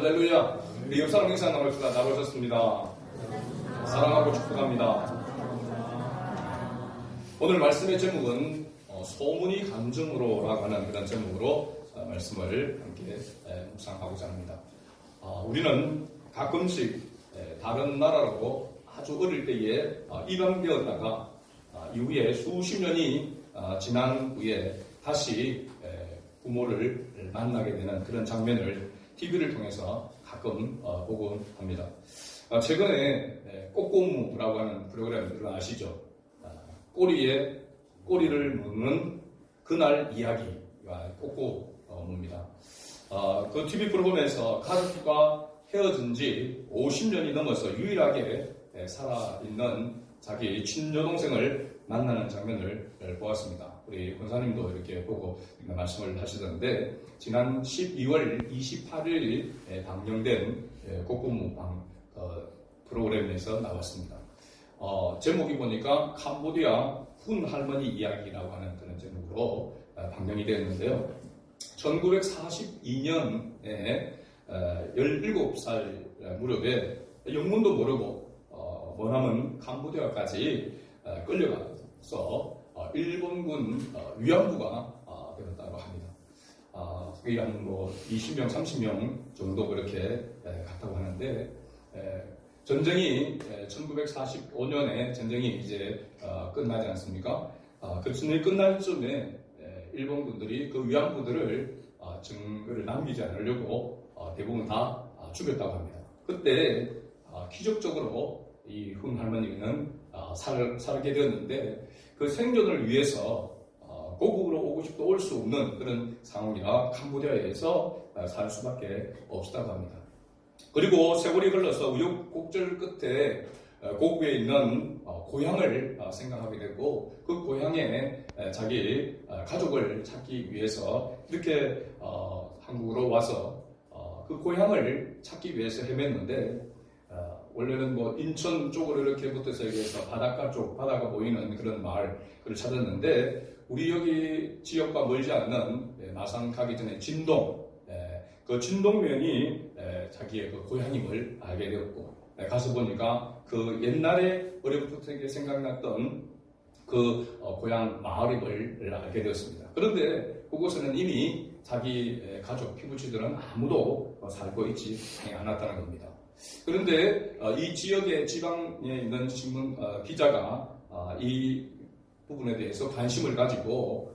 할렐루야. 우리 옆사람 행사 나오셨습니다. 사랑하고 축복합니다. 오늘 말씀의 제목은 소문이 감정으로라고 하는 그런 제목으로 말씀을 함께 묵상하고자 합니다. 우리는 가끔씩 다른 나라로 아주 어릴 때에 입양되었다가 이후에 수십 년이 지난 후에 다시 부모를 만나게 되는 그런 장면을 TV를 통해서 가끔 보곤 합니다. 최근에 꼬꼬무라고 하는 프로그램을 아시죠? 꼬리에 꼬리를 묻는 그날 이야기가 꼬꼬무입니다. 그 TV 프로그램에서 가족과 헤어진 지 50년이 넘어서 유일하게 살아있는 자기 친여동생을 만나는 장면을 보았습니다. 우리 권사님도 이렇게 보고 말씀을 하시던데, 지난 12월 28일 방영된 꼬꼬무 프로그램에서 나왔습니다. 제목이 보니까 캄보디아 훈 할머니 이야기라고 하는 그런 제목으로 방영이 되었는데요. 1942년에 17살 무렵에 영문도 모르고 머나먼 캄보디아까지 끌려가서 일본군 위안부가 되었다고 합니다. 거의 한 20명, 30명 정도 그렇게 갔다고 하는데, 전쟁이 1945년에 전쟁이 이제 끝나지 않습니까? 그 전쟁이 끝날 쯤에 일본군들이 그 위안부들을 증거를 남기지 않으려고 대부분 다 죽였다고 합니다. 그때 기적적으로 이 훈 할머니는 살게 되었는데, 그 생존을 위해서 고국으로 오고 싶도 올 수 없는 그런 상황이라 캄보디아에서 살 수밖에 없었다고 합니다. 그리고 세월이 흘러서 우여곡절 끝에 고국에 있는 고향을 생각하게 되고, 그 고향에 자기 가족을 찾기 위해서 이렇게 한국으로 와서 그 고향을 찾기 위해서 헤맸는데, 원래는 인천 쪽으로 이렇게 붙어서 여기에서 바닷가 쪽, 바다가 보이는 그런 마을을 찾았는데, 우리 여기 지역과 멀지 않는 마산 가기 전에 진동, 그 진동면이 자기의 그 고향임을 알게 되었고, 가서 보니까 그 옛날에 어려부터 생각났던 그 고향 마을임을 알게 되었습니다. 그런데 그곳에는 이미 자기 가족, 피부치들은 아무도 살고 있지 않았다는 겁니다. 그런데 이 지역의 지방에 있는 신문 기자가 이 부분에 대해서 관심을 가지고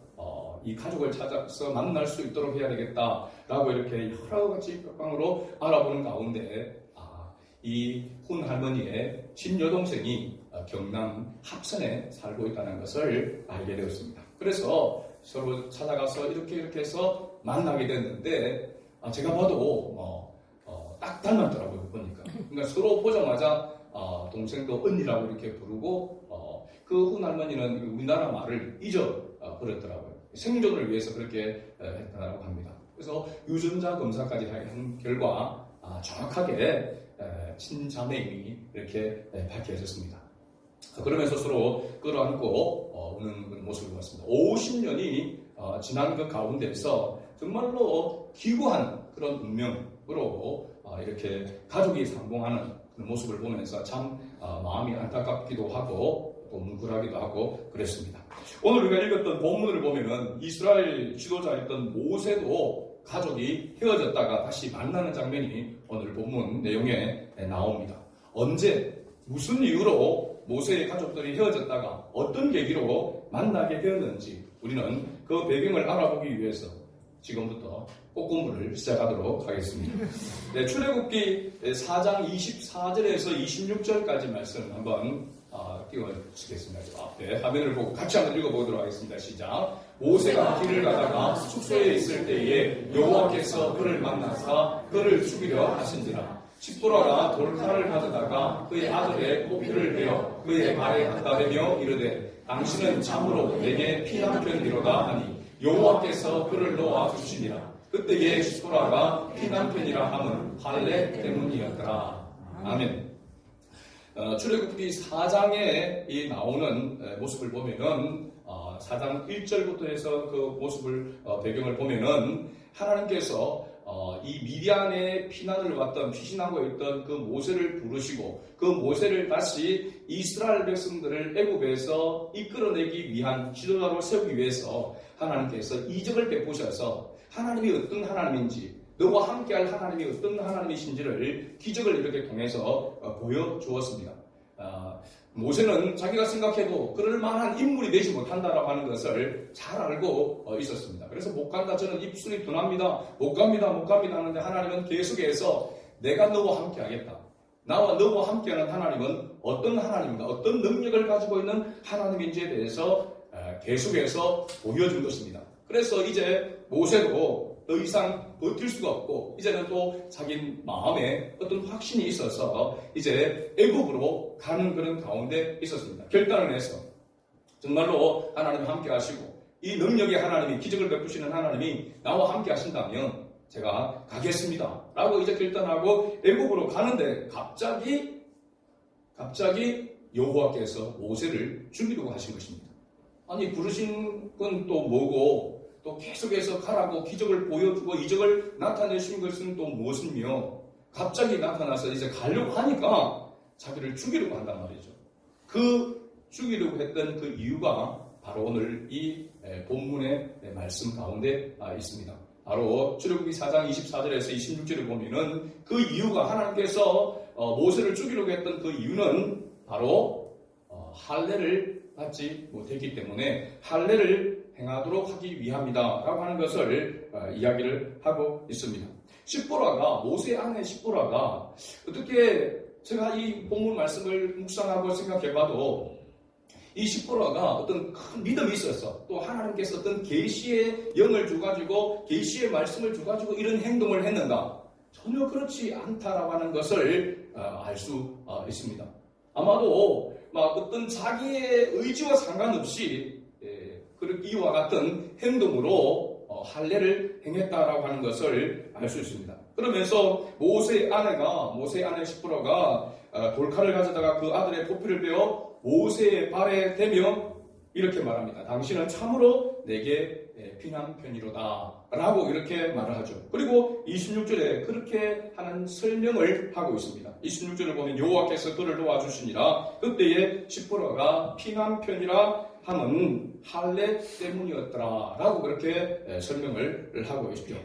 이 가족을 찾아서 만날 수 있도록 해야 되겠다라고 이렇게 여러 가지 방으로 알아보는 가운데 이 훈 할머니의 친여동생이 경남 합천에 살고 있다는 것을 알게 되었습니다. 그래서 서로 찾아가서 이렇게 해서 만나게 됐는데, 제가 봐도 딱 닮았더라고요, 보니까. 그러니까 서로 보자마자 동생도 언니라고 이렇게 부르고, 그 훈 할머니는 우리나라 말을 잊어버렸더라고요. 생존을 위해서 그렇게 했다고 합니다. 그래서 유전자 검사까지 한 결과 정확하게 친자매임이 이렇게 밝혀졌습니다. 그러면서 서로 끌어안고 오는 모습을 보았습니다. 50년이 지난 그 가운데서 정말로 기구한 그런 운명으로 이렇게 가족이 상봉하는 그런 모습을 보면서 참 마음이 안타깝기도 하고 또 뭉클하기도 하고 그랬습니다. 오늘 우리가 읽었던 본문을 보면은 이스라엘 지도자였던 모세도 가족이 헤어졌다가 다시 만나는 장면이 오늘 본문 내용에 나옵니다. 언제, 무슨 이유로 모세의 가족들이 헤어졌다가 어떤 계기로 만나게 되었는지 우리는 그 배경을 알아보기 위해서 지금부터 꼬꼬무를 시작하도록 하겠습니다. 출애굽기 4장 24절에서 26절까지 말씀 한번 띄워주시겠습니다. 앞에 화면을 보고 같이 한번 읽어보도록 하겠습니다. 시작. 모세가 길을 가다가 숙소에 있을 때에 여호와께서 그를 만나사 그를 죽이려 하신지라. 십보라가 돌칼을 가져다가 그의 아들의 꼬피를 베어 그의 발에 갖다 대며 이르되 당신은 참으로 내게 피난 편이로다 하니 여호와께서 그를 놓아 주시니라. 그때에 십보라가 피난 편이라 함은 할례 때문이었더라. 아멘. 출애굽기 4장에 나오는 모습을 보면은 4장 1절부터 해서 그 모습을 배경을 보면은 하나님께서 이 미디안에 피난을 왔던 피신하고 있던 그 모세를 부르시고 그 모세를 다시 이스라엘 백성들을 애굽에서 이끌어내기 위한 지도자로 세우기 위해서 하나님께서 이적을 베푸셔서 하나님이 어떤 하나님인지 너와 함께할 하나님이 어떤 하나님이신지를 기적을 이렇게 통해서 보여주었습니다. 모세는 자기가 생각해도 그럴 만한 인물이 되지 못한다라고 하는 것을 잘 알고 있었습니다. 그래서 못 간다, 저는 입술이 둔합니다, 못 갑니다 하는데 하나님은 계속해서 내가 너와 함께 하겠다. 나와 너와 함께하는 하나님은 어떤 하나님인가, 어떤 능력을 가지고 있는 하나님인지에 대해서 계속해서 보여준 것입니다. 그래서 이제 모세도 더 이상 버틸 수가 없고 이제는 또 자기 마음에 어떤 확신이 있어서 이제 애굽으로 가는 그런 가운데 있었습니다. 결단을 해서 정말로 하나님이 함께 하시고 이 능력의 하나님이, 기적을 베푸시는 하나님이 나와 함께 하신다면 제가 가겠습니다 라고 이제 결단하고 애굽으로 가는데 갑자기 여호와께서 모세를 죽이려고 하신 것입니다. 아니, 부르신 건 또 뭐고 또 계속해서 가라고 기적을 보여주고 이적을 나타내신 것은 또 무엇이며 갑자기 나타나서 이제 가려고 하니까 자기를 죽이려고 한단 말이죠. 그 죽이려고 했던 그 이유가 바로 오늘 이 본문의 말씀 가운데 있습니다. 바로 출애굽기 4장 24절에서 26절을 보면은 그 이유가, 하나님께서 모세를 죽이려고 했던 그 이유는 바로 할례를 받지 못했기 때문에 할례를 행하도록 하기 위함이다 라고 하는 것을 이야기를 하고 있습니다. 십보라가, 모세의 아내 십보라가 어떻게, 제가 이 본문 말씀을 묵상하고 생각해봐도 이 십보라가 어떤 큰 믿음이 있어서 또 하나님께서 어떤 계시의 영을 주가지고 계시의 말씀을 주가지고 이런 행동을 했는가? 전혀 그렇지 않다라고 하는 것을 알 수 있습니다. 아마도 막 어떤 자기의 의지와 상관없이 이와 같은 행동으로 할례를 행했다라고 하는 것을 알 수 있습니다. 그러면서 모세의 아내 십보라가 돌칼을 가져다가 그 아들의 포피를 빼어 모세의 발에 대며 이렇게 말합니다. 당신은 참으로 내게 피난편이로다 라고 이렇게 말을 하죠. 그리고 26절에 그렇게 하는 설명을 하고 있습니다. 26절을 보면 여호와께서 그를 도와주시니라. 그때에 십보라가 피난편이라 함은 할례 때문이었더라 라고 그렇게 설명을 하고 있죠.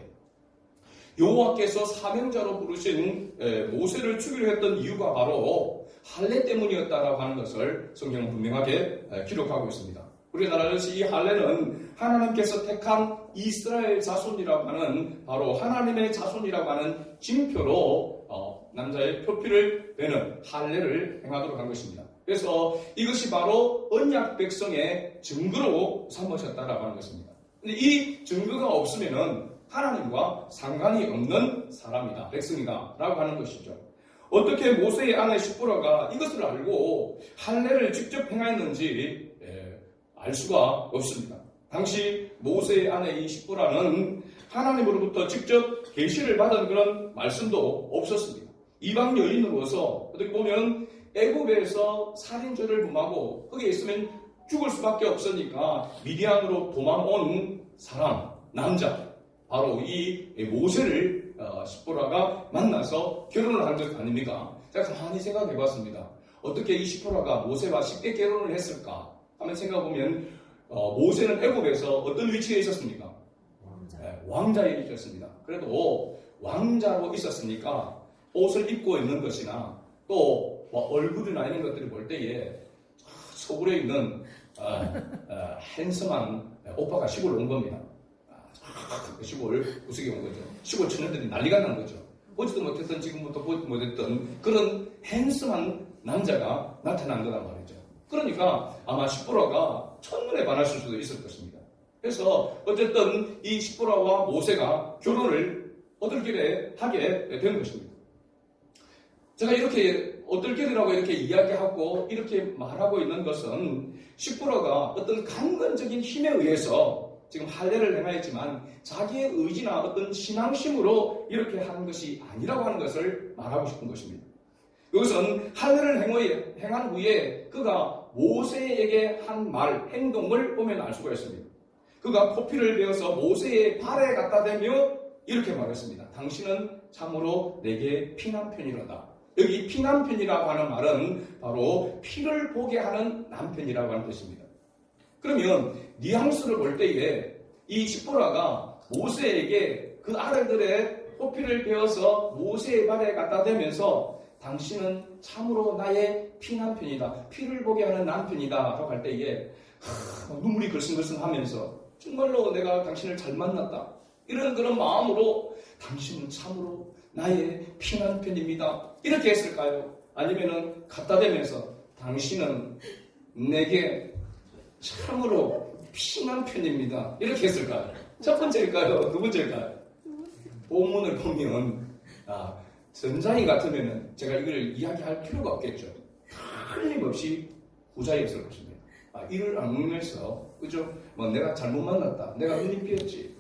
여호와께서 사명자로 부르신 모세를 죽이려 했던 이유가 바로 할례 때문이었다라고 하는 것을 성경은 분명하게 기록하고 있습니다. 우리나라에서 이 할례는 하나님께서 택한 이스라엘 자손이라고 하는, 바로 하나님의 자손이라고 하는 징표로 남자의 표피를 빼는 할례를 행하도록 한 것입니다. 그래서 이것이 바로 언약 백성의 증거로 삼으셨다라고 하는 것입니다. 근데 이 증거가 없으면은 하나님과 상관이 없는 사람이다, 백성이다 라고 하는 것이죠. 어떻게 모세의 아내 십보라가 이것을 알고 할례를 직접 행하였는지 알 수가 없습니다. 당시 모세의 아내 이 십보라는 하나님으로부터 직접 계시를 받은 그런 말씀도 없었습니다. 이방 여인으로서 어떻게 보면 애굽에서 살인죄를 범하고 거기에 있으면 죽을 수밖에 없으니까 미디안으로 도망온 사람, 남자, 바로 이 모세를 십보라가 만나서 결혼을 한 것 아닙니까? 제가 가만히 생각해 봤습니다. 어떻게 이 십보라가 모세와 쉽게 결혼을 했을까 하면 생각해보면 모세는 애굽에서 어떤 위치에 있었습니까? 왕자에 있었습니다. 그래도 왕자로 있었으니까 옷을 입고 있는 것이나 또 얼굴이나 이런 것들을 볼 때에 서울에 있는 핸섬한 오빠가 시골 온 겁니다. 시골 구석에 온 거죠. 시골 청년들이 난리가 난 거죠. 보지도 못했던, 지금부터 보지도 못했던 그런 핸섬한 남자가 나타난 거란 말이죠. 그러니까 아마 십보라가 첫눈에 반했을 수도 있을 것입니다. 그래서 어쨌든 이 십보라와 모세가 결혼을 어떨결에 하게 된 것입니다. 제가 이렇게 어떨결이라고 이렇게 이야기하고 이렇게 말하고 있는 것은 십보라가 어떤 강건적인 힘에 의해서 지금 할례를 행하였지만 자기의 의지나 어떤 신앙심으로 이렇게 하는 것이 아니라고 하는 것을 말하고 싶은 것입니다. 이것은 할례를 행한 후에 그가 모세에게 한 말, 행동을 보면 알 수가 있습니다. 그가 포피를 베어서 모세의 발에 갖다 대며 이렇게 말했습니다. 당신은 참으로 내게 피난편이로다. 여기 피난편이라고 하는 말은 바로 피를 보게 하는 남편이라고 하는 뜻입니다. 그러면 뉘앙스를 볼 때에 이 시보라가 모세에게 그 아들들의 포피를 베어서 모세의 발에 갖다 대면서 당신은 참으로 나의 피난편이다. 피를 보게 하는 남편이다. 라고 할 때에 눈물이 글썽글썽하면서 정말로 내가 당신을 잘 만났다. 이런 그런 마음으로 당신은 참으로 나의 피난편입니다. 이렇게 했을까요? 아니면은 갖다 대면서 당신은 내게 참으로 피난편입니다. 이렇게 했을까요? 첫 번째일까요? 두 번째일까요? 본문을 보면 전자인 같으면은 제가 이걸 이야기할 필요가 없겠죠. 틀림없이 후자였을 것입니다. 이를 악물면서 그죠? 내가 잘못 만났다. 내가 눈이 삐었지.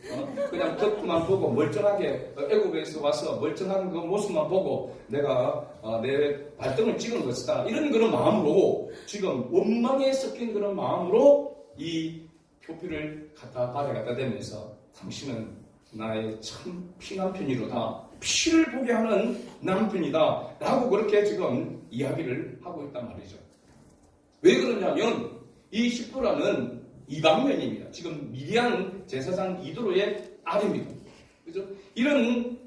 그냥 겉만 보고 멀쩡하게 애국에서 와서 멀쩡한 그 모습만 보고 내가 내 발등을 찍은 것이다. 이런 그런 마음으로 지금 원망에 섞인 그런 마음으로 이 표피를 발에 갖다 대면서 당신은 나의 참 피난편이로다. 피를 보게 하는 남편이다. 라고 그렇게 지금 이야기를 하고 있단 말이죠. 왜 그러냐면 이 시보라는 이방면입니다. 지금 미디안 제사장 이도로의 아들입니다. 그죠? 이런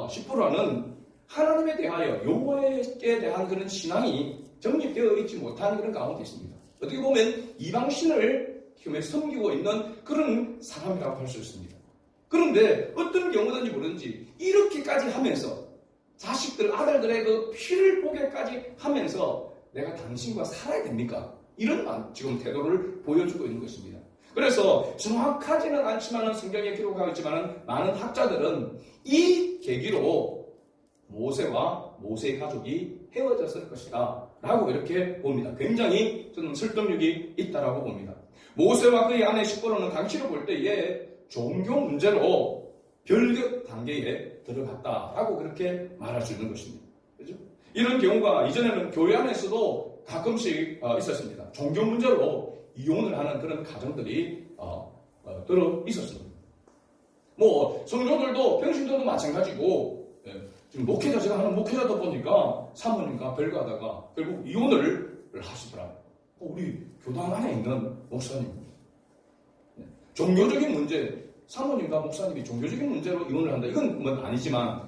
시보라는 하나님에 대하여 여호와께 대한 그런 신앙이 정립되어 있지 못한 그런 가운데 있습니다. 어떻게 보면 이방신을 섬기고 있는 그런 사람이라고 할 수 있습니다. 그런데 어떤 경우든지 모르는지 이렇게까지 하면서 자식들, 아들들의 그 피를 보게까지 하면서 내가 당신과 살아야 됩니까? 이런 지금 태도를 보여주고 있는 것입니다. 그래서 정확하지는 않지만 성경에 기록하고 있지만 많은 학자들은 이 계기로 모세와 모세의 가족이 헤어졌을 것이다 라고 이렇게 봅니다. 굉장히 저는 설득력이 있다라고 봅니다. 모세와 그의 아내 시보라는 당시로 볼 때에 종교 문제로 별개 단계에 들어갔다라고 그렇게 말할 수 있는 것입니다. 그렇죠? 이런 경우가 이전에는 교회 안에서도 가끔씩 있었습니다. 종교 문제로 이혼을 하는 그런 가정들이 들어 있었습니다. 성도들도 평신도도 마찬가지고 지금 제가 하는 목회자도 보니까 사모님과 별거하다가 결국 이혼을 하시더라고요. 우리 교당 안에 있는 목사님. 종교적인 문제, 사모님과 목사님이 종교적인 문제로 이혼을 한다. 이건 아니지만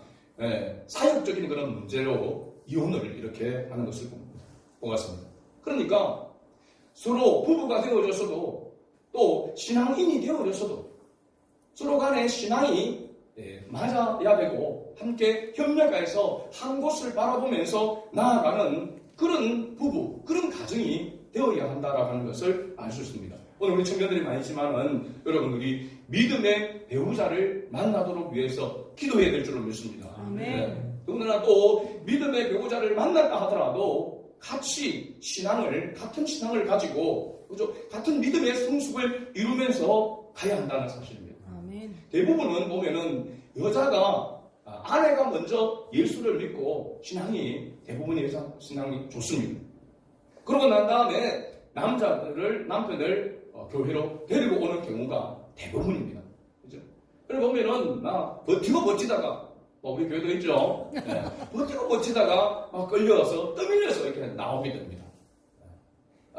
사역적인 그런 문제로 이혼을 이렇게 하는 것을 보았습니다. 그러니까 서로 부부가 되어져서도 또 신앙인이 되어져서도 서로 간의 신앙이 맞아야 되고 함께 협력해서 한 곳을 바라보면서 나아가는 그런 부부, 그런 가정이 되어야 한다라고 하는 것을 알 수 있습니다. 오늘 우리 청년들이 많지만은 여러분들이 믿음의 배우자를 만나도록 위해서 기도해야 될 줄로 믿습니다. 더군다나 또 믿음의 배우자를 만났다 하더라도 같이 같은 신앙을 가지고 그죠? 같은 믿음의 성숙을 이루면서 가야 한다는 사실입니다. 대부분은 보면은 여자가 아내가 먼저 예수를 믿고 대부분의 신앙이 좋습니다. 그러고 난 다음에 남편을 교회로 데리고 오는 경우가 대부분입니다. 그죠? 그리고 보면은 버티고 버티다가 우리 교회도 있죠. 버티고 버티다가 끌려서 떠밀려서 이렇게 나오게 됩니다.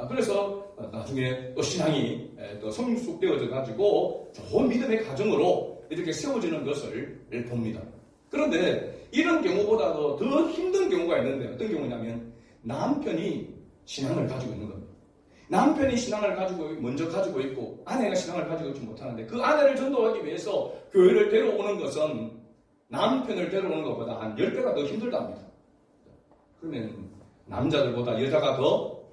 그래서 나중에 또 신앙이 또 성숙되어져 가지고 좋은 믿음의 가정으로 이렇게 세워지는 것을 봅니다. 그런데 이런 경우보다도 더 힘든 경우가 있는데 어떤 경우냐면 남편이 신앙을 가지고 있는 겁니다. 남편이 신앙을 먼저 가지고 있고 아내가 신앙을 가지고 있지 못하는데 그 아내를 전도하기 위해서 교회를 데려오는 것은 남편을 데려오는 것보다 한 10배가 더 힘들답니다. 그러면 남자들보다 여자가 더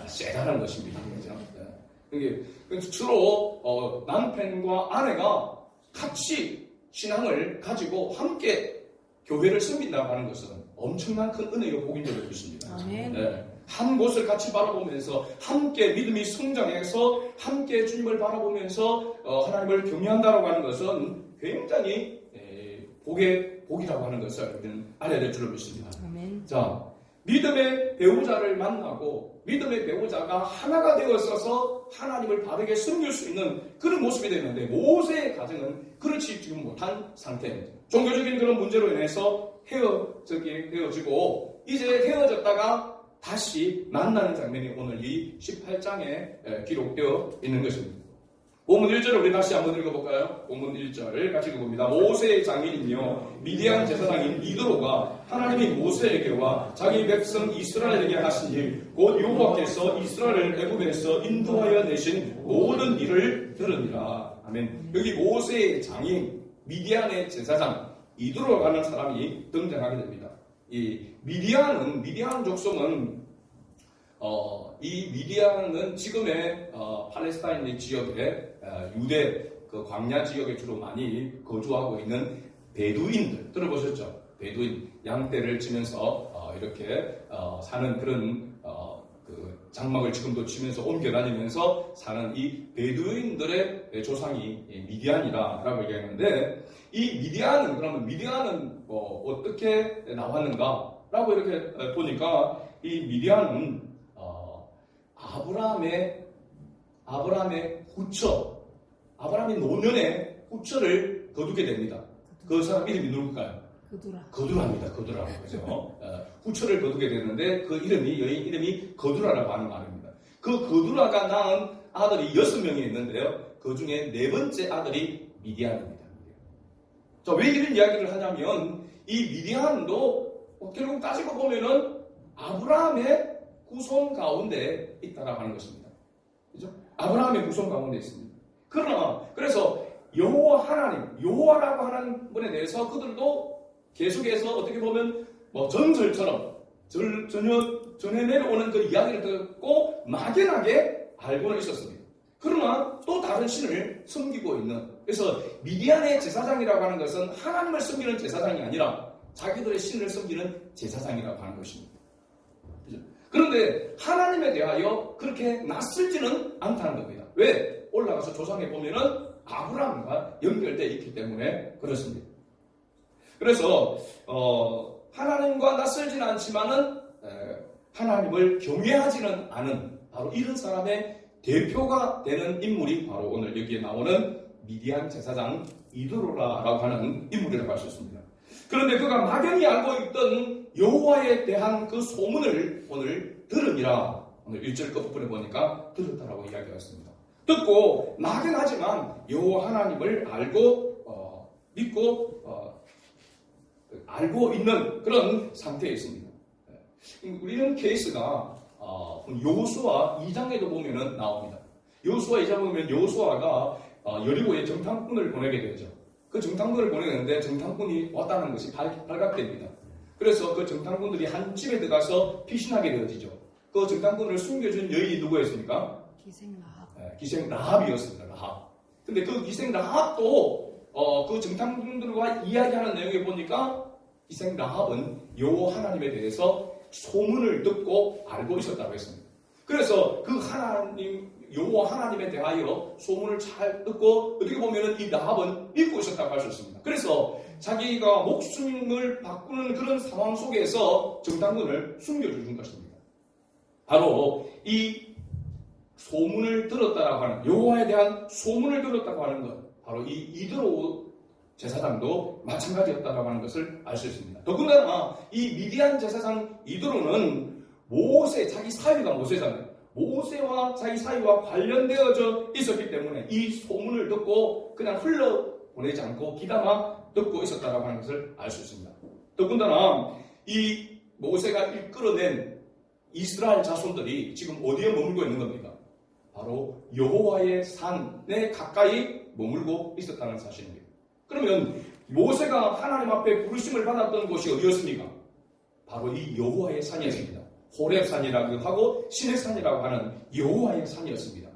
세다는 것입니다. 그죠? 서로 남편과 아내가 같이 신앙을 가지고 함께 교회를 섬긴다고 하는 것은 엄청난 큰 은혜요 복인 줄로 믿습니다. 한 곳을 같이 바라보면서 함께 믿음이 성장해서 함께 주님을 바라보면서 하나님을 경외한다고 하는 것은 굉장히 복이라고 하는 것을 우리는 알아야 될 줄로 믿습니다. 자, 믿음의 배우자를 만나고 믿음의 배우자가 하나가 되어서서 하나님을 바르게 섬길 수 있는 그런 모습이 되는데 모세의 가정은 그렇지 지금 못한 상태입니다. 종교적인 그런 문제로 인해서 헤어지고 이제 헤어졌다가 다시 만나는 장면이 오늘 이 18장에 기록되어 있는 것입니다. 본문 1절을 우리 다시 한번 읽어볼까요? 본문 1절을 같이 읽어봅니다. 모세의 장인이며 미디안 제사장인 이드로가 하나님이 모세에게와 자기 백성 이스라엘에게 하신 일, 곧 여호와께서 이스라엘을 애굽에서 인도하여 내신 모든 일을 들으니라. 아멘. 여기 모세의 장인, 미디안의 제사장 이드로라는 사람이 등장하게 됩니다. 이 미디안 족속은 이 미디안은 지금의 팔레스타인 지역에 유대 그 광야 지역에 주로 많이 거주하고 있는 베두인들 들어보셨죠? 베두인 양떼를 치면서 이렇게 사는 그런 그 장막을 지금도 치면서 옮겨 다니면서 사는 이 베두인들의 조상이 미디안이라고 얘기하는데 이 미디안은 그러면 어떻게 나왔는가라고 이렇게 보니까 이 미디안은 아브라함의 후처, 아브라함이 노년에 후처를 거두게 됩니다. 그 사람 이름이 누굴까요? 거두라입니다. 거두라. 그죠? 후처를 거두게 되는데 그 여인 이름이 거두라라고 하는 말입니다. 그 거두라가 낳은 아들이 6명이 있는데요. 그 중에 4번째 아들이 미디안입니다. 자, 왜 이런 이야기를 하냐면 이 미디안도 결국 따지고 보면은 아브라함의 후손 가운데 있다라고 하는 것입니다. 그죠? 아브라함의 후손 가운데 있습니다. 그래서 여호와 하나님, 여호와라고 하는 분에 대해서 그들도 계속해서 어떻게 보면 전설처럼 전혀 내려오는 그 이야기를 듣고 막연하게 알고는 있었습니다. 그러나 또 다른 신을 섬기고 있는, 그래서 미디안의 제사장이라고 하는 것은 하나님을 섬기는 제사장이 아니라 자기들의 신을 섬기는 제사장이라고 하는 것입니다. 그죠? 그런데 하나님에 대하여 그렇게 낯설지는 않다는 겁니다. 왜? 올라가서 조상에 보면은 아브라함과 연결되어 있기 때문에 그렇습니다. 그래서 하나님과 낯설지는 않지만은 하나님을 경외하지는 않은 바로 이런 사람의 대표가 되는 인물이 바로 오늘 여기에 나오는 미디안 제사장 이드로라라고 하는 인물이라고 할 수 있습니다. 그런데 그가 막연히 알고 있던 여호와에 대한 그 소문을 오늘 들으니라. 오늘 1절 끝부분에 보니까 들었다라고 이야기했습니다. 듣고 막연하지만 여호와 하나님을 알고 믿고 알고 있는 그런 상태에 있습니다. 이런 케이스가 여호수아 2장에도 보면은 나옵니다. 여호수아 2장 보면 여호수아가 여리고에 정탐꾼을 보내게 되죠. 그 정탐꾼을 보내는데 정탐꾼이 왔다는 것이 발각됩니다. 그래서 그 정탐꾼들이 한 집에 들어가서 피신하게 되어지죠. 그 정탐꾼을 숨겨준 여인이 누구였습니까? 기생 라합이었습니다. 라합. 근데 그 기생 라합도 그 정탐꾼들과 이야기하는 내용에 보니까 기생 라합은 여호와 하나님에 대해서 소문을 듣고 알고 있었다고 했습니다. 그래서 그 여호와 하나님에 대하여 소문을 잘 듣고 어떻게 보면은 이 라합은 믿고 있었다고 할 수 있습니다. 그래서 자기가 목숨을 바꾸는 그런 상황 속에서 정탐꾼을 숨겨준 것입니다. 바로 이 소문을 들었다라고 하는, 여호와에 대한 소문을 들었다고 하는 것, 바로 이 이드로 제사장도 마찬가지였다라고 하는 것을 알 수 있습니다. 더군다나 이 미디안 제사장 이드로는 자기 사위가 모세잖아요. 모세와 자기 사위와 관련되어져 있었기 때문에 이 소문을 듣고 그냥 흘러보내지 않고 귀담아 듣고 있었다라고 하는 것을 알 수 있습니다. 더군다나 이 모세가 이끌어낸 이스라엘 자손들이 지금 어디에 머물고 있는 겁니까? 바로 여호와의 산에 가까이 머물고 있었다는 사실입니다. 그러면 모세가 하나님 앞에 부르심을 받았던 곳이 어디였습니까? 바로 이 여호와의 산이었습니다. 호렙산이라고 하고 시내산이라고 하는 여호와의 산이었습니다.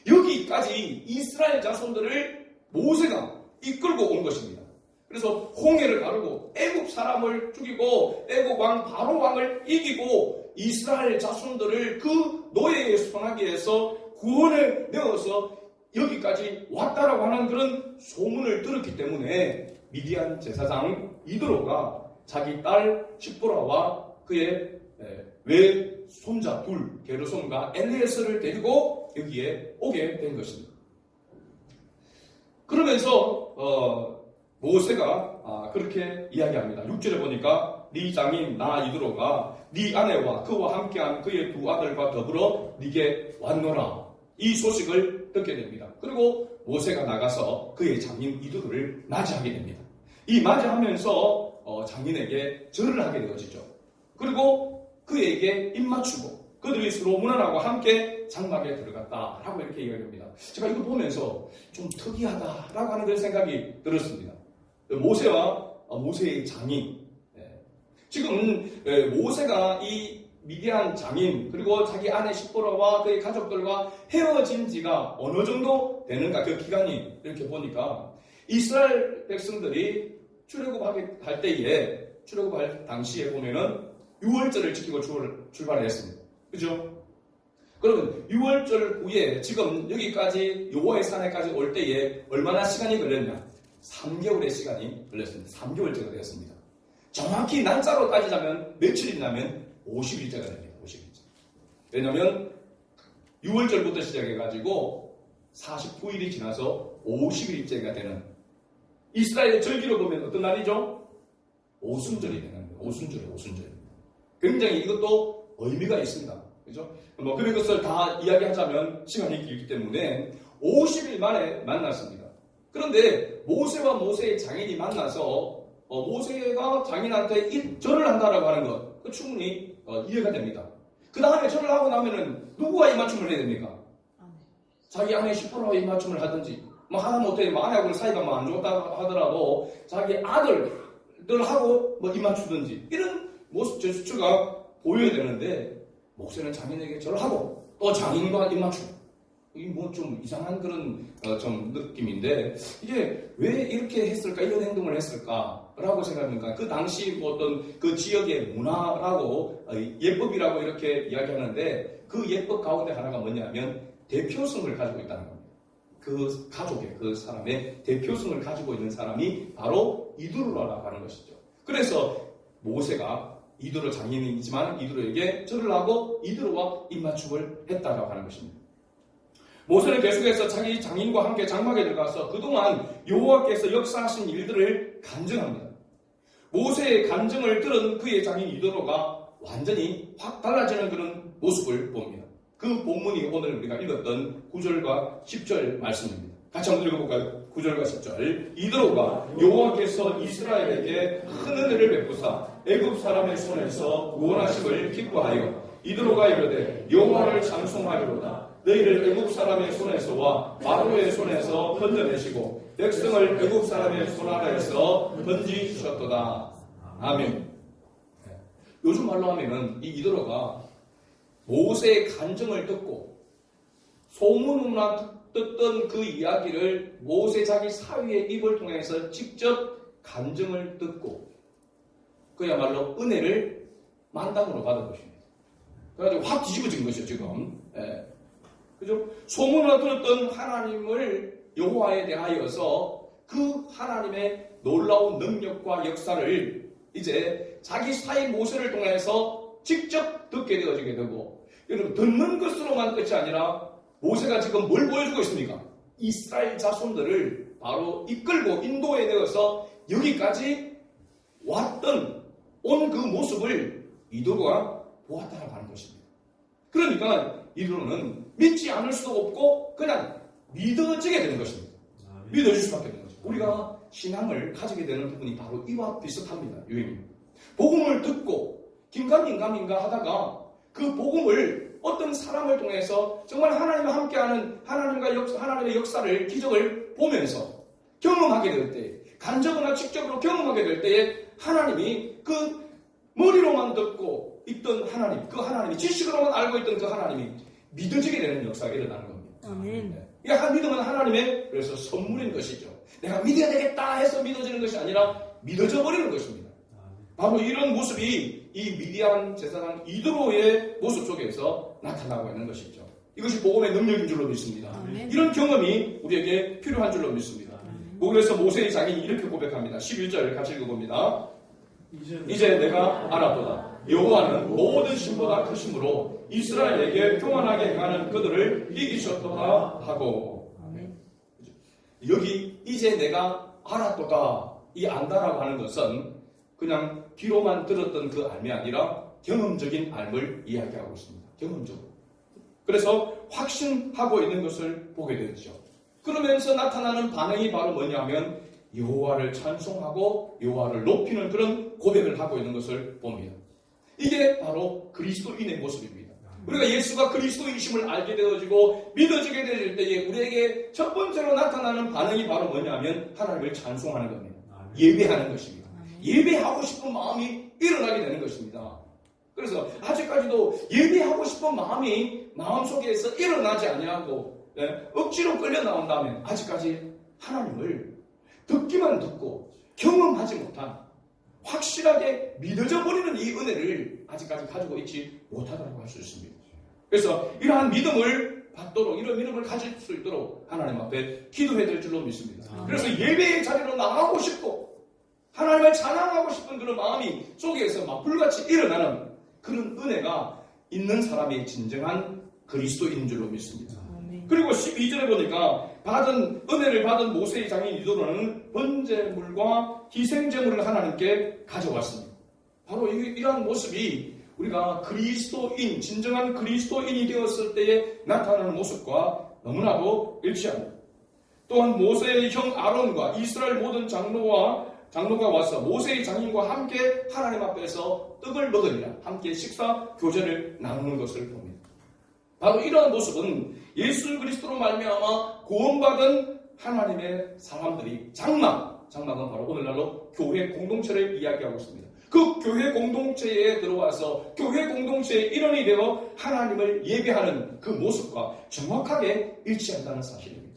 여기까지 이스라엘 자손들을 모세가 이끌고 온 것입니다. 그래서 홍해를 가르고 애굽 사람을 죽이고 애굽 왕 바로 왕을 이기고 이스라엘 자손들을 그 노예의 손아귀에서 구원을 내어서 여기까지 왔다라고 하는 그런 소문을 들었기 때문에 미디안 제사장 이드로가 자기 딸 시보라와 그의 외손자 둘, 게르솜과 엘리에스를 데리고 여기에 오게 된 것입니다. 그러면서 모세가 그렇게 이야기합니다. 6절에 보니까 네 장인 나 이드로가 네 아내와 그와 함께한 그의 두 아들과 더불어 네게 왔노라. 이 소식을 듣게 됩니다. 그리고 모세가 나가서 그의 장인 이드로를 맞이하게 됩니다. 이 맞이하면서 장인에게 절을 하게 되어지죠. 그리고 그에게 입맞추고 그들이 서로 문안하고 함께 장막에 들어갔다라고 이렇게 이야기합니다. 제가 이거 보면서 좀 특이하다라고 하는 그런 생각이 들었습니다. 모세와 모세의 장인, 지금 모세가 이 미디안 장인 그리고 자기 아내 시보라와 그의 가족들과 헤어진 지가 어느 정도 되는가, 그 기간이 이렇게 보니까 이스라엘 백성들이 출애굽할 때에, 출애굽할 당시에 보면은 6월절을 지키고 출발을 했습니다. 그죠? 그러면 6월절 후에 지금 여기까지 여호와의 산에까지 올 때에 얼마나 시간이 걸렸냐? 3개월의 시간이 걸렸습니다. 3개월째가 되었습니다. 정확히 날짜로 따지자면 며칠이냐면 50일째가 됩니다. 50일째. 왜냐하면 6월절부터 시작해가지고 49일이 지나서 50일째가 되는, 이스라엘의 절기로 보면 어떤 날이죠? 오순절이 되는 거예요. 오순절. 굉장히 이것도 의미가 있습니다. 그죠? 그런 것을 다 이야기하자면 시간이 길기 때문에 50일 만에 만났습니다. 그런데 모세와 모세의 장인이 만나서 모세가 장인한테 절을 한다라고 하는 것, 충분히 이해가 됩니다. 그 다음에 절을 하고 나면은 누구와 입맞춤을 해야 됩니까? 자기 아내 시포라와 입맞춤을 하든지, 하다못해 아내하고 사이가 안 좋다 하더라도 자기 아들들하고 입맞추든지 이런 모습 제스처가 보여야 되는데, 목사는 장인에게 절을 하고 또 장인과 입맞춤, 이게 좀 이상한 그런 좀 느낌인데, 이게 왜 이렇게 했을까, 이런 행동을 했을까라고 생각하니까 그 당시 어떤 그 지역의 문화라고 예법이라고 이렇게 이야기하는데, 그 예법 가운데 하나가 뭐냐면 대표성을 가지고 있다는 겁니다. 그 가족의, 그 사람의 대표성을 가지고 있는 사람이 바로 이드로라고 하는 것이죠. 그래서 모세가 이드로 장인이지만 이드로에게 절을 하고 이드로와 입맞춤을 했다라고 하는 것입니다. 모세는 계속해서 자기 장인과 함께 장막에 들어가서 그동안 여호와께서 역사하신 일들을 간증합니다. 모세의 간증을 들은 그의 장인 이드로가 완전히 확 달라지는 그런 모습을 봅니다. 그 본문이 오늘 우리가 읽었던 9절과 10절 말씀입니다. 같이 한번 읽어볼까요? 9절과 10절. 이드로가 여호와께서 이스라엘에게 큰 은혜를 베푸사 애굽 사람의 손에서 구원하심을 기뻐하여 이드로가 이르되 여호와를 찬송하리로다. 너희를 애굽 사람의 손에서와 바로의 손에서 건져내시고 백성을 애굽 사람의 손아래에서 건지주셨도다. 아멘. 요즘 말로 하면은 이 이드로가 모세의 간증을 듣고 소문으로나 듣던 그 이야기를 모세 자기 사위의 입을 통해서 직접 간증을 듣고 그야말로 은혜를 만당으로 받은 것입니다. 그래가지고 확 뒤집어진 것이죠, 지금. 그죠? 소문으로 들었던 하나님을 여호와에 대하여서 그 하나님의 놀라운 능력과 역사를 이제 자기 사위 모세를 통해서 직접 듣게 되어지게 되고, 여러분, 듣는 것으로만 끝이 아니라 모세가 지금 뭘 보여주고 있습니까? 이스라엘 자손들을 바로 이끌고 인도에 되어서 여기까지 온 그 모습을 이드로가 보았다라고 하는 것입니다. 그러니까 이드로는 믿지 않을 수도 없고 그냥 믿어지게 되는 것입니다. 믿어질 수밖에 없는 것입니다. 우리가 신앙을 가지게 되는 부분이 바로 이와 비슷합니다. 유행입니다. 복음을 듣고 긴가민가 하다가 그 복음을 어떤 사람을 통해서 정말 하나님과 함께하는 하나님의 역사를, 기적을 보면서 경험하게 될 때, 간접이나 직접으로 경험하게 될 때에 하나님이 그 머리로만 듣고 있던 하나님, 그 하나님이 지식으로만 알고 있던 그 하나님이 믿어지게 되는 역사가 일어나는 겁니다. 아멘. 이 믿음은 하나님의 그래서 선물인 것이죠. 내가 믿어야 되겠다 해서 믿어지는 것이 아니라 믿어져 버리는 것입니다. 바로 이런 모습이 이 미디안 제사장 이드로의 모습 속에서 나타나고 있는 것이죠. 이것이 복음의 능력인 줄로 믿습니다. 아멘. 이런 경험이 우리에게 필요한 줄로 믿습니다. 그래서 모세의 장인이 이렇게 고백합니다. 11절 같이 읽어봅니다. 이제 내가 알았도다. 여호와는 모든 신보다 크심으로 이스라엘에게 교만하게 행하는 그들을 이기셨도다 하고. 여기 이제 내가 알았도다, 이 안다라고 하는 것은 그냥 귀로만 들었던 그 알이 아니라 경험적인 알을 이야기하고 있습니다. 경험적으로. 그래서 확신하고 있는 것을 보게 되죠. 그러면서 나타나는 반응이 바로 뭐냐면 여호와를 찬송하고 여호와를 높이는 그런 고백을 하고 있는 것을 봅니다. 이게 바로 그리스도인의 모습입니다. 우리가 예수가 그리스도이심을 알게 되어지고 믿어지게 될 때에 우리에게 첫 번째로 나타나는 반응이 바로 뭐냐면 하나님을 찬송하는 겁니다. 예배하는 것입니다. 예배하고 싶은 마음이 일어나게 되는 것입니다. 그래서 아직까지도 예배하고 싶은 마음이 마음속에서 일어나지 아니하고 억지로 끌려 나온다면 아직까지 하나님을 듣기만 듣고 경험하지 못한, 확실하게 믿어져 버리는 이 은혜를 아직까지 가지고 있지 못하다고 할 수 있습니다. 그래서 이러한 믿음을 받도록, 이런 믿음을 가질 수 있도록 하나님 앞에 기도해야 될 줄로 믿습니다. 그래서 예배의 자리로 나가고 싶고 하나님을 찬양하고 싶은 그런 마음이 속에서 막 불같이 일어나는 그런 은혜가 있는 사람이 진정한 그리스도인 줄로 믿습니다. 그리고 12절에 보니까 은혜를 받은 모세의 장인 이도로는 번제물과 희생제물을 하나님께 가져왔습니다. 바로 이러한 모습이 우리가 그리스도인, 진정한 그리스도인이 되었을 때에 나타나는 모습과 너무나도 일치합니다. 또한 모세의 형 아론과 이스라엘 모든 장로가 와서 모세의 장인과 함께 하나님 앞에서 떡을 먹으리라, 함께 식사 교제를 나누는 것을 봅니다. 바로 이러한 모습은 예수 그리스도로 말미암아 구원받은 하나님의 사람들이 장막은 바로 오늘날로 교회 공동체를 이야기하고 있습니다. 그 교회 공동체에 들어와서 교회 공동체의 일원이 되어 하나님을 예배하는 그 모습과 정확하게 일치한다는 사실입니다.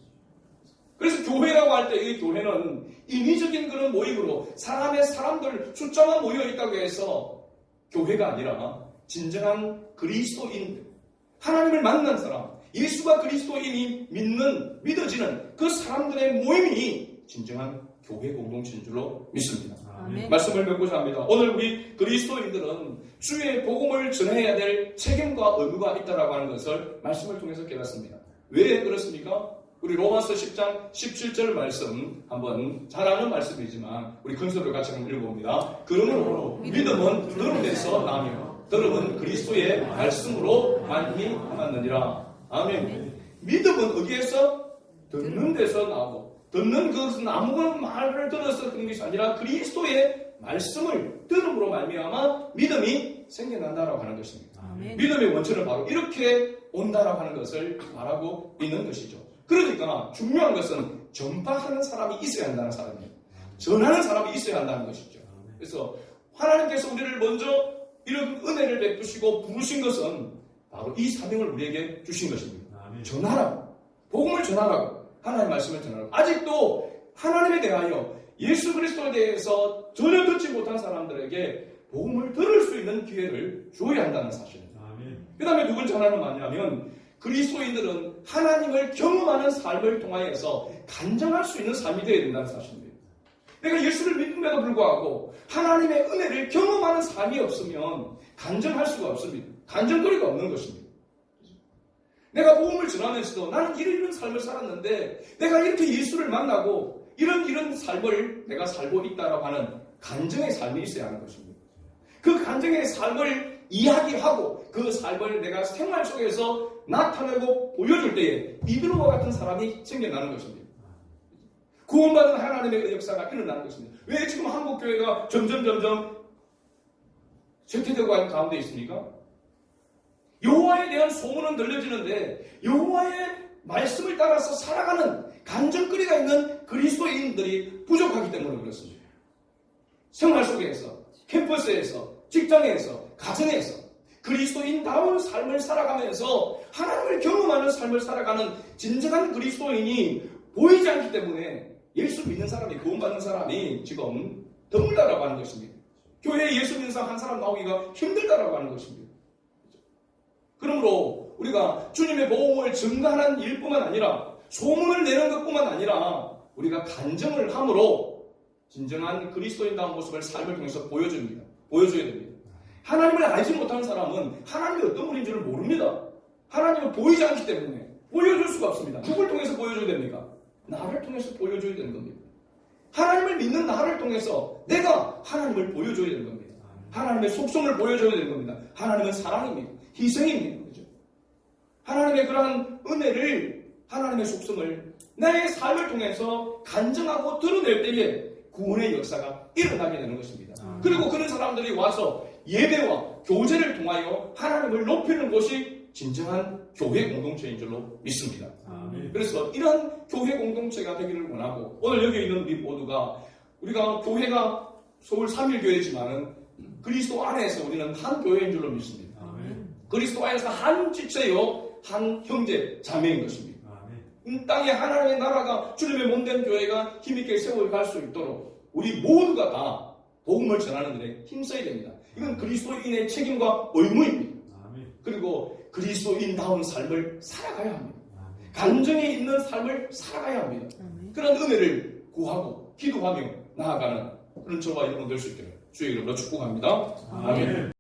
그래서 교회라고 할 때 이 교회는 인위적인 그런 모임으로 사람들 숫자만 모여 있다고 해서 교회가 아니라 진정한 그리스도인, 하나님을 만난 사람, 예수가 그리스도인이 믿어지는 그 사람들의 모임이 진정한 교회 공동체인 줄로 믿습니다. 아멘. 말씀을 맺고자 합니다. 오늘 우리 그리스도인들은 주의 복음을 전해야 될 책임과 의무가 있다라고 하는 것을 말씀을 통해서 깨닫습니다. 왜 그렇습니까? 우리 로마서 10장 17절 말씀, 한번 잘 아는 말씀이지만 우리 근서를 같이 한번 읽어봅니다. 그러므로 믿음은 들음에서 나며 들음은 그리스도의 말씀으로 말미암았느니라. 아멘. 믿음은 어디에서? 듣는 데서 나오고, 듣는 것은 아무런 말을 들어서 듣는 것이 아니라 그리스도의 말씀을 들음으로 말미암아 믿음이 생겨난다라고 하는 것입니다. 아멘. 믿음의 원천은 바로 이렇게 온다라고 하는 것을 말하고 있는 것이죠. 그러니까 중요한 것은 전파하는 사람이 있어야 한다는 사람이에요. 전하는 사람이 있어야 한다는 것이죠. 그래서 하나님께서 우리를 먼저 이런 은혜를 베푸시고 부르신 것은 바로 이 사명을 우리에게 주신 것입니다. 전하라고, 복음을 전하라고, 하나님의 말씀을 전하라고. 아직도 하나님에 대하여, 예수 그리스도에 대해서 전혀 듣지 못한 사람들에게 복음을 들을 수 있는 기회를 줘야 한다는 사실입니다. 그 다음에 두 번째 하나는 뭐냐면 그리스도인들은 하나님을 경험하는 삶을 통하여서 간증할 수 있는 삶이 되어야 된다는 사실입니다. 내가 예수를 믿음에도 불구하고 하나님의 은혜를 경험하는 삶이 없으면 간증할 수가 없습니다. 간증거리가 없는 것입니다. 내가 복음을 전하면서도 나는 이런 삶을 살았는데 내가 이렇게 예수를 만나고 이런 삶을 내가 살고 있다라고 하는 간증의 삶이 있어야 하는 것입니다. 그 간증의 삶을 이야기하고 그 삶을 내가 생활 속에서 나타내고 보여줄 때에 이들과 같은 사람이 생겨나는 것입니다. 구원받은 하나님의 역사가 일어나는 것입니다. 왜 지금 한국교회가 점점 쇠퇴되고 하는 가운데 있습니까? 여호와에 대한 소문은 들려지는데 여호와의 말씀을 따라서 살아가는 간증거리가 있는 그리스도인들이 부족하기 때문에 그렇습니다. 생활 속에서, 캠퍼스에서, 직장에서, 가정에서 그리스도인다운 삶을 살아가면서 하나님을 경험하는 삶을 살아가는 진정한 그리스도인이 보이지 않기 때문에 예수 믿는 사람이, 구원받는 사람이 지금 드물다라고 하는 것입니다. 교회에 예수 믿는 사람 한 사람 나오기가 힘들다라고 하는 것입니다. 그러므로 우리가 주님의 복음을 증거하는 일뿐만 아니라 소문을 내는 것뿐만 아니라 우리가 간증을 함으로 진정한 그리스도인다운 모습을 삶을 통해서 보여줘야 됩니다. 하나님을 알지 못하는 사람은 하나님이 어떤 분인 줄을 모릅니다. 하나님은 보이지 않기 때문에 보여줄 수가 없습니다. 누굴 통해서 보여줘야 됩니까? 나를 통해서 보여줘야 되는 겁니다. 하나님을 믿는 나를 통해서 내가 하나님을 보여줘야 되는 겁니다. 하나님의 속성을 보여줘야 되는 겁니다. 하나님은 사랑입니다. 희생입니다. 그렇죠? 하나님의 그러한 은혜를, 하나님의 속성을 나의 삶을 통해서 간증하고 드러낼 때에 구원의 역사가 일어나게 되는 것입니다. 그리고 그런 사람들이 와서 예배와 교제를 통하여 하나님을 높이는 것이 진정한 교회 공동체인 줄로 믿습니다. 그래서 이러한 교회 공동체가 되기를 원하고, 오늘 여기 있는 우리 모두가, 우리가 교회가 서울 3일교회지만은 그리스도 안에서 우리는 한 교회인 줄로 믿습니다. 그리스도 안에서 한 지체요, 한 형제 자매인 것입니다. 이 땅에 하나님의 나라가, 주님의 몸된 교회가 힘있게 세워갈 수 있도록 우리 모두가 다 복음을 전하는 일에 힘써야 됩니다. 이건 그리스도인의 책임과 의무입니다. 그리고 그리스도인다운 삶을 살아가야 합니다. 감정에 있는 삶을 살아가야 합니다. 그런 은혜를 구하고 기도하며 나아가는 그런 저와 여러분 될 수 있도록 주의 이름으로 축복합니다. 아멘.